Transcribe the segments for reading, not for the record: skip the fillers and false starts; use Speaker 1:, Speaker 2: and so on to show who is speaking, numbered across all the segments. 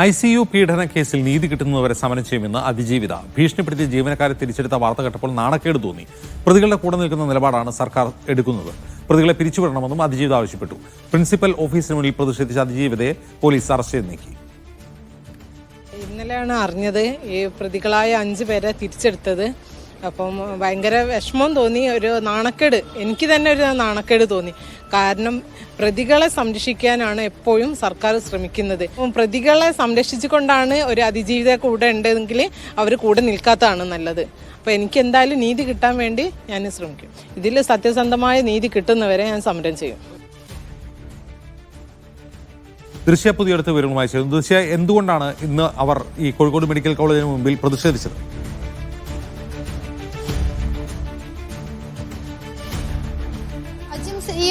Speaker 1: ICU പീഡന കേസിൽ നീതി കിട്ടുന്നതുവരെ സമരം ചെയ്യുമെന്ന് അതിജീവിത. ഭീഷണിപ്പെടുത്തിയ ജീവനക്കാരെ തിരിച്ചെടുത്ത വാർത്ത കേട്ടപ്പോൾ നാണക്കേട് തോന്നി. പ്രതികളുടെ കൂടെ നിൽക്കുന്ന നിലപാടാണ് സർക്കാർ എടുക്കുന്നത്. പ്രതികളെ പിരിച്ചുവിടണമെന്നും അതിജീവിത ആവശ്യപ്പെട്ടു. പ്രിൻസിപ്പൽ ഓഫീസിന് മുന്നിൽ പ്രതിഷേധിച്ച അതിജീവിതയെ പോലീസ് അറസ്റ്റ് ചെയ്ത് നീക്കി.
Speaker 2: ഇന്നലെയാണ് അറിഞ്ഞത് ഈ പ്രതികളായ 5 പേരെ തിരിച്ചെടുത്തത്. അപ്പം ഭയങ്കര വിഷമം തോന്നി, ഒരു നാണക്കേട്, എനിക്ക് തന്നെ ഒരു നാണക്കേട് തോന്നി. കാരണം പ്രതികളെ സംരക്ഷിക്കാനാണ് എപ്പോഴും സർക്കാർ ശ്രമിക്കുന്നത്. പ്രതികളെ സംരക്ഷിച്ചുകൊണ്ടാണ് ഒരു അതിജീവിത കൂടെ ഉണ്ടെങ്കിൽ അവർ കൂടെ നിൽക്കാത്തതാണ് നല്ലത്. അപ്പോൾ എനിക്ക് എന്തായാലും നീതി കിട്ടാൻ വേണ്ടി ഞാൻ ശ്രമിക്കും. ഇതിൽ സത്യസന്ധമായ നീതി കിട്ടുന്നവരെ ഞാൻ സമരം ചെയ്യും.
Speaker 1: ദൃശ്യ പുതിയടുത്ത് വിവരങ്ങളുമായി ചേർന്നു. ദൃശ്യ, എന്തുകൊണ്ടാണ് ഇന്ന് അവർ ഈ കോഴിക്കോട് മെഡിക്കൽ കോളേജിന് മുമ്പിൽ പ്രതിഷേധിച്ചത്?
Speaker 3: ഈ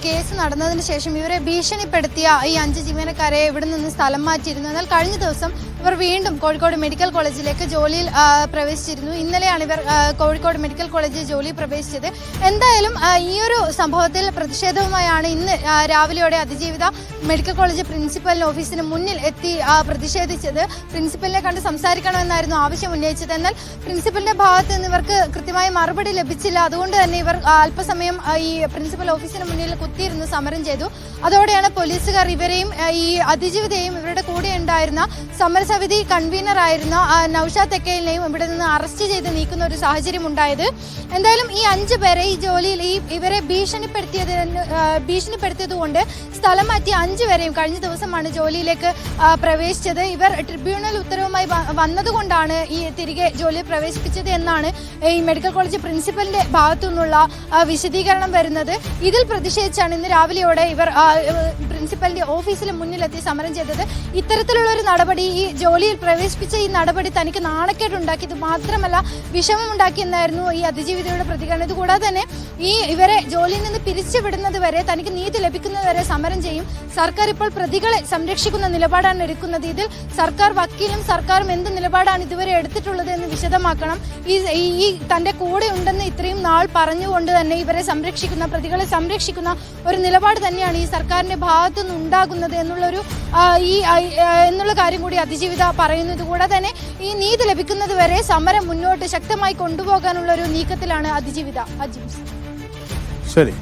Speaker 3: കേസ് നടന്നതിന് ശേഷം ഇവരെ ഭീഷണിപ്പെടുത്തിയ ഈ 5 ജീവനക്കാരെ ഇവിടെ നിന്ന് സ്ഥലം മാറ്റിയിരുന്നു. എന്നാൽ കഴിഞ്ഞ ദിവസം ഇവർ വീണ്ടും കോഴിക്കോട് മെഡിക്കൽ കോളേജിലേക്ക് ജോലിയിൽ പ്രവേശിച്ചിരുന്നു. ഇന്നലെയാണ് ഇവർ കോഴിക്കോട് മെഡിക്കൽ കോളേജിൽ ജോലി പ്രവേശിച്ചത്. എന്തായാലും ഈ ഒരു സംഭവത്തിൽ പ്രതിഷേധവുമായാണ് ഇന്ന് രാവിലെയോടെ അതിജീവിത മെഡിക്കൽ കോളേജ് പ്രിൻസിപ്പലിന്റെ ഓഫീസിന് മുന്നിൽ എത്തി പ്രതിഷേധിച്ചത്. പ്രിൻസിപ്പലിനെ കണ്ട് സംസാരിക്കണമെന്നായിരുന്നു ആവശ്യം ഉന്നയിച്ചത്. എന്നാൽ പ്രിൻസിപ്പലിന്റെ ഭാഗത്ത് നിന്ന് ഇവർക്ക് കൃത്യമായ മറുപടി ലഭിച്ചില്ല. അതുകൊണ്ട് തന്നെ ഇവർ അല്പസമയം ഈ പ്രിൻസിപ്പൽ ഓഫീസിന് മുന്നിൽ കുത്തിയിരുന്ന് സമരം ചെയ്തു. അതോടെയാണ് പോലീസുകാർ ഇവരെയും ഈ അതിജീവിതയെയും ഇവരുടെ കൂടെ ഉണ്ടായിരുന്ന സമരസമിതി കൺവീനറായിരുന്ന നൌഷാദ് തെക്കയിലിനെയും ഇവിടെ നിന്ന് അറസ്റ്റ് ചെയ്ത് നീക്കുന്ന ഒരു സാഹചര്യം ഉണ്ടായത്. എന്തായാലും ഈ 5 പേരെ ഈ ജോലിയിൽ ഇവരെ ഭീഷണിപ്പെടുത്തിയത് കൊണ്ട് സ്ഥലം മാറ്റിയ 5 പേരെയും കഴിഞ്ഞ ദിവസമാണ് ജോലിയിലേക്ക് പ്രവേശിച്ചത്. ഇവർ ട്രിബ്യൂണൽ ഉത്തരവുമായി വന്നതുകൊണ്ടാണ് ഈ തിരികെ ജോലിയിൽ പ്രവേശിപ്പിച്ചത് എന്നാണ് ഈ മെഡിക്കൽ കോളേജ് പ്രിൻസിപ്പലിന്റെ ഭാഗത്തു നിന്നുള്ള വിശദീകരണം വരുന്നത്. ഇതിൽ പ്രതിഷേധിച്ചാണ് ഇന്ന് രാവിലെയോടെ ഇവർ പ്രിൻസിപ്പലിന്റെ ഓഫീസിന് മുന്നിലെത്തി സമരം ചെയ്തത്. ഇത്തരത്തിലുള്ള ഒരു നടപടി, ഈ ജോലിയിൽ പ്രവേശിപ്പിച്ച ഈ നടപടി തനിക്ക് നാണക്കേടുണ്ടാക്കിയത് മാത്രമല്ല വിഷമമുണ്ടാക്കിയെന്നായിരുന്നു ഈ അതിജീവിതയുടെ പ്രതികരണം. ഇതുകൂടാതെ തന്നെ ഇവരെ ജോലിയിൽ നിന്ന് പിരിച്ചുവിടുന്നത് വരെ, തനിക്ക് നീതി ലഭിക്കുന്നത് വരെ സമരം ചെയ്യും. സർക്കാർ ഇപ്പോൾ പ്രതികളെ സംരക്ഷിക്കുന്ന നിലപാടാണ് എടുക്കുന്നത്. ഇതിൽ സർക്കാർ വക്കീലും സർക്കാരും എന്ത് നിലപാടാണ് ഇതുവരെ എടുത്തിട്ടുള്ളത് എന്ന് വിശദമാക്കണം. ഈ തന്റെ കൂടെ ഉണ്ടെന്ന് ഇത്രയും നാൾ പറഞ്ഞുകൊണ്ട് തന്നെ ഇവരെ സംരക്ഷിക്കുന്ന, പ്രതികളെ സംരക്ഷിക്കുന്ന ഒരു നിലപാട് തന്നെയാണ് ഈ സർക്കാരിന്റെ ഭാഗത്തുനിന്ന് ഉണ്ടാകുന്നത് എന്നുള്ള കാര്യം കൂടി അതിജീവിത പറയുന്നു. ഇതുകൂടാതെ തന്നെ ഈ നീതി ലഭിക്കുന്നത് വരെ സമരം മുന്നോട്ട് ശക്തമായി കൊണ്ടുപോകാനുള്ള ഒരു നീക്കത്തിലാണ് അതിജീവിത.
Speaker 1: ശരി.